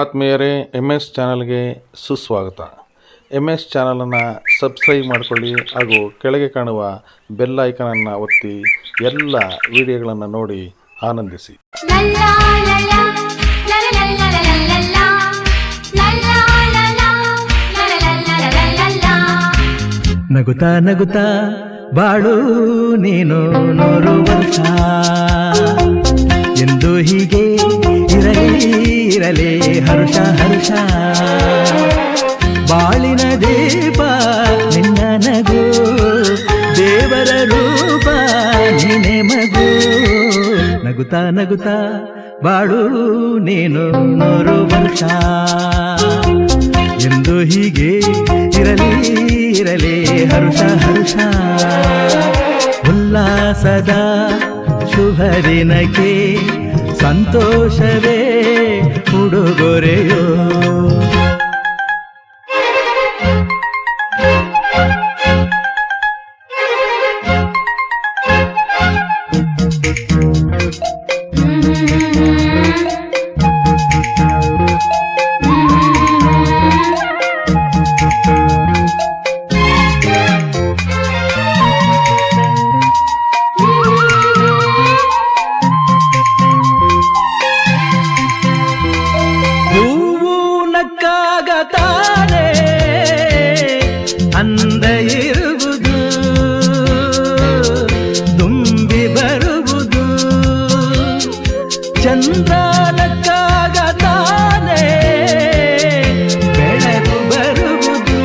ಆತ್ಮೀಯರೇ, MS ಚಾನಲ್ಗೆ ಸುಸ್ವಾಗತ. MS ಚಾನಲನ್ನು ಸಬ್ಸ್ಕ್ರೈಬ್ ಮಾಡಿಕೊಳ್ಳಿ ಹಾಗೂ ಕೆಳಗೆ ಕಾಣುವ ಬೆಲ್ ಐಕನನ್ನು ಒತ್ತಿ ಎಲ್ಲ ವಿಡಿಯೋಗಳನ್ನು ನೋಡಿ ಆನಂದಿಸಿ. ನಗುತ್ತಾ ನಗುತ್ತಾ ಬಾಳು ನೀನು 100 ವರ್ಷ ಎಂದು ಹೀಗೆ ಇರಲಿ ಹರುಷ ಹರುಷ. ಬಾಳಿನ ದೀಪ ನಿನ್ನ ನಗು, ದೇವರ ರೂಪ ನೀನೆ ಮಗು. ನಗುತ್ತಾ ನಗುತ್ತಾ ಬಾಳು ನೀನು 100 ವರ್ಷ ಎಂದು ಹೀಗೆ ಇರಲಿ ಹರುಷ ಹರುಷ. ಉಲ್ಲಾಸದ ಶುಭ ದಿನಕ್ಕೆ ಸಂತೋಷವೇ ಉಡುಗೊರೆಯೋ. ತಾನೆ ಅಂದ ಇರುವುದು, ತುಂಬಿ ಬರುವುದು. ಚಂದ್ರನಕ್ಕಾಗ ತಾನೆ ಬೆಳಕು ಬರುವುದು,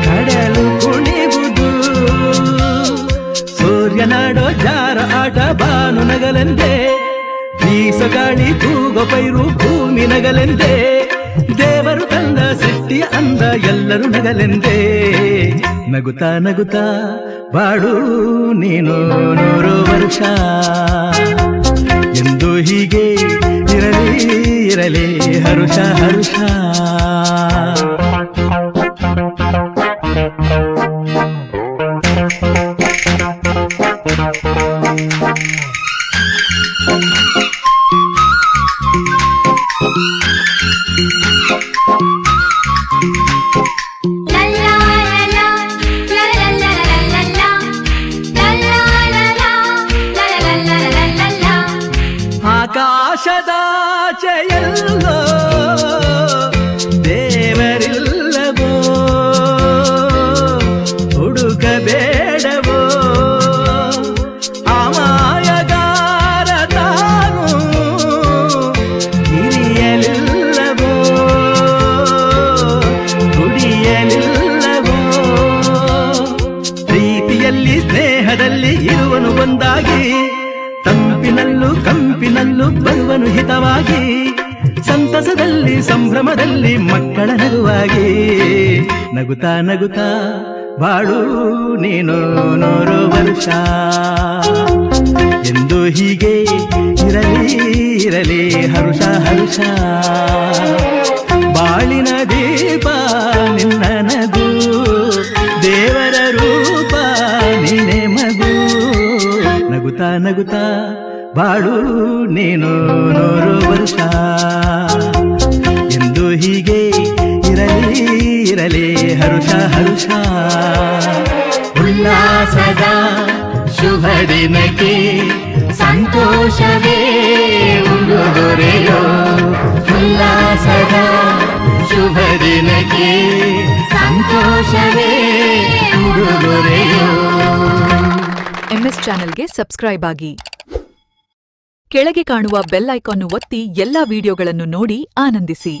ಕಡಲು ಕುಣಿವುದು. ಸೂರ್ಯನಾಡೋ ಜಾರ ಆಟ ಬಾನು ನಗಲೆಂದೇ, ಬೀಸಗಾಳಿ ತೂಗೋ ಪೈರು ಭೂಮಿ ನಗಲೆಂದೇ. ದೇವರು ತಂದ ಸೃಷ್ಟಿಯ ಅಂದ ಎಲ್ಲರೂ ನಗಲೆಂದೇ. ನಗುತ್ತಾ ನಗುತ್ತಾ ಬಾಳು ನೀನು 100 ವರ್ಷ ಎಂದು ಹೀಗೆ ಇರಲಿ ಹರುಷ ಹರುಷ. ಆಕಾಶದಾಚೆಯಲ್ಲೋ ದೇವರಿಲ್ಲವೋ, ಹುಡುಕಬೇಡವೋ. ಅಮಾಯಗಾರ ತಾನು ಹಿರಿಯಲಿಲ್ಲವೋ, ದುಡಿಯಲಿಲ್ಲವೋ. ಪ್ರೀತಿಯಲ್ಲಿ ಸ್ನೇಹದಲ್ಲಿ ಇರುವನು ಒಂದಾಗಿ, ತಂಪಿನಲ್ಲೂ ಕಂಪಿನಲ್ಲೂ ಬರುವನು ಹಿತವಾಗಿ. ಸಂತಸದಲ್ಲಿ ಸಂಭ್ರಮದಲ್ಲಿ ಮಕ್ಕಳ ನಗುವಾಗಿ. ನಗುತ್ತಾ ನಗುತ್ತಾ ಬಾಳು ನೀನು 100 ವರ್ಷ ಎಂದು ಹೀಗೆ ಇರಲಿ ಹರುಷ ಹರುಷ. ಬಾಳಿನ ದೀಪ ನಿನ್ನ ನಗು, ದೇವರ ರೂಪ ನೀನೆ ಮಗು. ನಗುತ್ತಾ ನಗುತ್ತಾ ಬಾಳು ನೀನು 100 ವರ್ಷ ಎಂದು ಹೀಗೆ ಇರಲಿ ಹರುಷ ಹರುಷ. ಉಲ್ಲಾಸದ ಶುಭ ದಿನಕ್ಕೆ ಸಂತೋಷವೇ ಉಡುಗೊರೆಯೋ. ಉಲ್ಲಾಸದ ಶುಭ ದಿನಕ್ಕೆ ಸಂತೋಷವೇ ಉಡುಗೊರೆಯೋ. MS ಚಾನೆಲ್ಗೆ ಸಬ್ಸ್ಕ್ರೈಬ್ ಆಗಿ. ಕೆಳಗೆ ಕಾಣುವ ಬೆಲ್ ಐಕಾನ್ ಒತ್ತಿ ಎಲ್ಲಾ ವಿಡಿಯೋಗಳನ್ನು ನೋಡಿ ಆನಂದಿಸಿ.